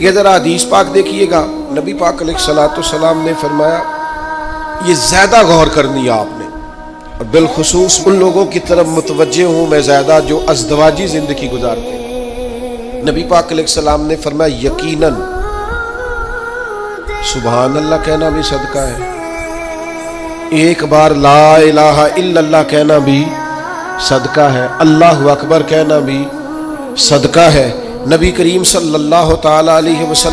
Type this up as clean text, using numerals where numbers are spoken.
ये ज़रा हदीस पाक देखिएगा, नबी पाक अलैहिस्सलाम ने फरमाया, ये ज़्यादा गौर करनी है आपने, और बिलखुसूस उन लोगों की तरफ मुतवज्जे हूँ मैं ज़्यादा जो अज़दवाजी ज़िंदगी गुजारते हैं। नबी पाक अलैहिस्सलाम ने फरमाया, यकीनन सुभान अल्लाह कहना भी सदका है, एक बार ला इलाहा इल्लल्लाह कहना भी सदका है, अल्लाहु अकबर कहना भी सदका है। नबी करीम सल्लल्लाहु ताला अलैहि वसल्लम